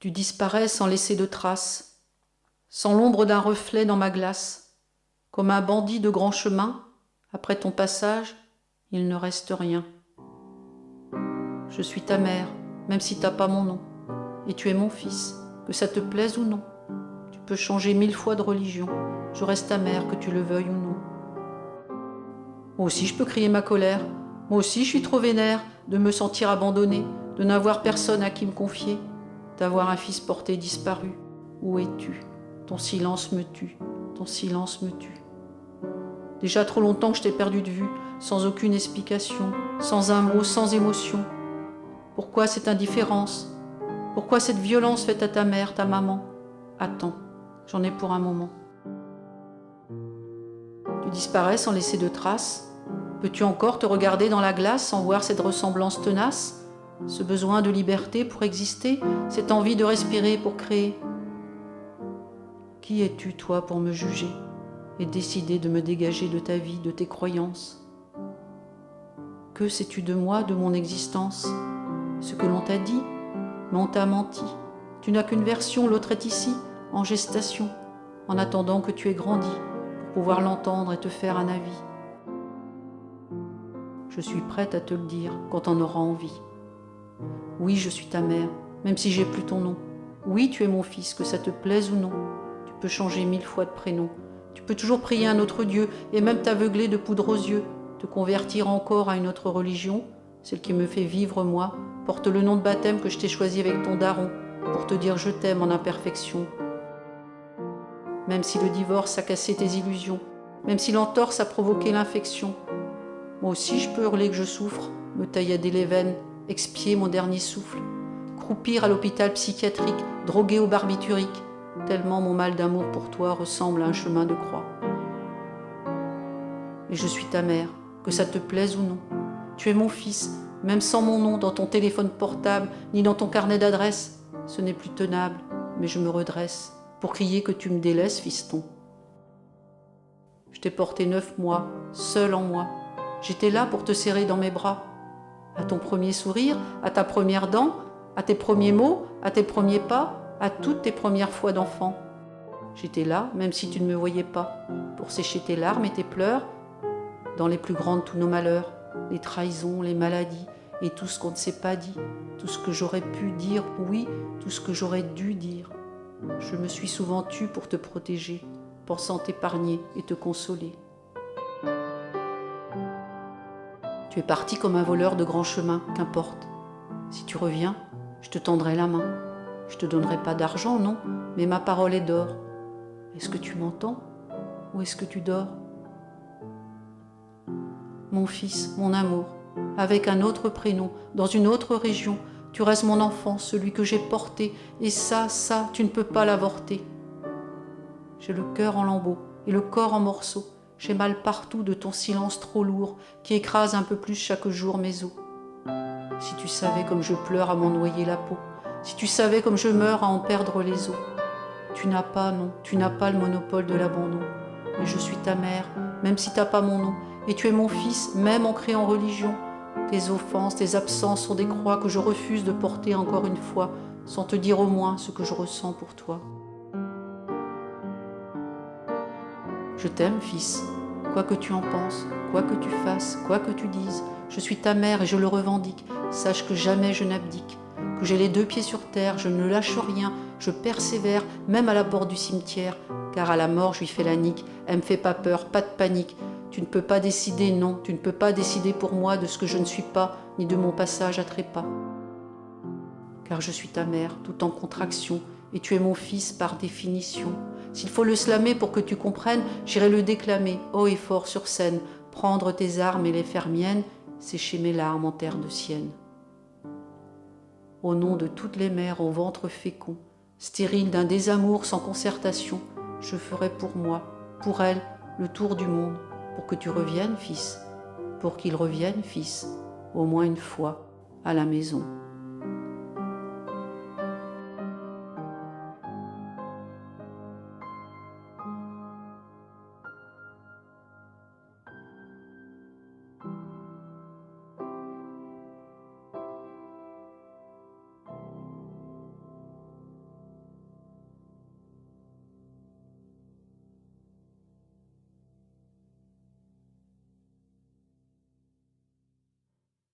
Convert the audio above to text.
Tu disparais sans laisser de traces, sans l'ombre d'un reflet dans ma glace. Comme un bandit de grand chemin, après ton passage, il ne reste rien. Je suis ta mère, même si t'as pas mon nom, et tu es mon fils, que ça te plaise ou non. Tu peux changer 1000 fois de religion, je reste ta mère, que tu le veuilles ou non. Moi aussi je peux crier ma colère, moi aussi je suis trop vénère de me sentir abandonnée, de n'avoir personne à qui me confier, d'avoir un fils porté disparu. Où es-tu? Ton silence me tue, ton silence me tue. Déjà trop longtemps que je t'ai perdu de vue, sans aucune explication, sans un mot, sans émotion. Pourquoi cette indifférence? Pourquoi cette violence faite à ta mère, ta maman? Attends, j'en ai pour un moment. Tu disparais sans laisser de traces. Peux-tu encore te regarder dans la glace sans voir cette ressemblance tenace? Ce besoin de liberté pour exister, cette envie de respirer pour créer? Qui es-tu, toi, pour me juger et décider de me dégager de ta vie, de tes croyances? Que sais-tu de moi, de mon existence? Ce que l'on t'a dit, mais on t'a menti. Tu n'as qu'une version, l'autre est ici, en gestation, en attendant que tu aies grandi, pour pouvoir l'entendre et te faire un avis. Je suis prête à te le dire quand on aura envie. Oui, je suis ta mère, même si j'ai plus ton nom. Oui, tu es mon fils, que ça te plaise ou non. Tu peux changer 1000 fois de prénom. Tu peux toujours prier un autre Dieu et même t'aveugler de poudre aux yeux, te convertir encore à une autre religion, celle qui me fait vivre moi, porte le nom de baptême que je t'ai choisi avec ton daron, pour te dire je t'aime en imperfection. Même si le divorce a cassé tes illusions, même si l'entorse a provoqué l'infection, moi aussi je peux hurler que je souffre, me taillader les veines, expier mon dernier souffle, croupir à l'hôpital psychiatrique, drogué au barbiturique, tellement mon mal d'amour pour toi ressemble à un chemin de croix. Et je suis ta mère, que ça te plaise ou non. Tu es mon fils, même sans mon nom dans ton téléphone portable, ni dans ton carnet d'adresse. Ce n'est plus tenable, mais je me redresse, pour crier que tu me délaisses, fiston. Je t'ai porté 9 mois, seul en moi. J'étais là pour te serrer dans mes bras. À ton premier sourire, à ta première dent, à tes premiers mots, à tes premiers pas, à toutes tes premières fois d'enfant. J'étais là, même si tu ne me voyais pas, pour sécher tes larmes et tes pleurs, dans les plus grands de tous nos malheurs, les trahisons, les maladies, et tout ce qu'on ne s'est pas dit, tout ce que j'aurais pu dire, oui, tout ce que j'aurais dû dire. Je me suis souvent tue pour te protéger, pensant t'épargner et te consoler. Tu es parti comme un voleur de grand chemin, qu'importe. Si tu reviens, je te tendrai la main. Je te donnerai pas d'argent, non, mais ma parole est d'or. Est-ce que tu m'entends ou est-ce que tu dors? Mon fils, mon amour, avec un autre prénom, dans une autre région, tu restes mon enfant, celui que j'ai porté, et ça, tu ne peux pas l'avorter. J'ai le cœur en lambeaux et le corps en morceaux. J'ai mal partout de ton silence trop lourd qui écrase un peu plus chaque jour mes os. Si tu savais comme je pleure à m'en noyer la peau, si tu savais comme je meurs à en perdre les os. Tu n'as pas, non, tu n'as pas le monopole de l'abandon. Et je suis ta mère, même si t'as pas mon nom. Et tu es mon fils, même ancré en religion. Tes offenses, tes absences sont des croix que je refuse de porter encore une fois, sans te dire au moins ce que je ressens pour toi. Je t'aime, fils, quoi que tu en penses, quoi que tu fasses, quoi que tu dises. Je suis ta mère et je le revendique. Sache que jamais je n'abdique, que j'ai les 2 pieds sur terre, je ne lâche rien, je persévère, même à la porte du cimetière, car à la mort je lui fais la nique. Elle me fait pas peur, pas de panique. Tu ne peux pas décider, non, tu ne peux pas décider pour moi de ce que je ne suis pas, ni de mon passage à trépas. Car je suis ta mère, tout en contraction, et tu es mon fils par définition. S'il faut le slammer pour que tu comprennes, j'irai le déclamer, haut et fort sur scène, prendre tes armes et les faire miennes, sécher mes larmes en terre de sienne. Au nom de toutes les mères au ventre fécond, stérile d'un désamour sans concertation, je ferai pour moi, pour elle, le tour du monde, pour que tu reviennes, fils, pour qu'il revienne, fils, au moins une fois, à la maison.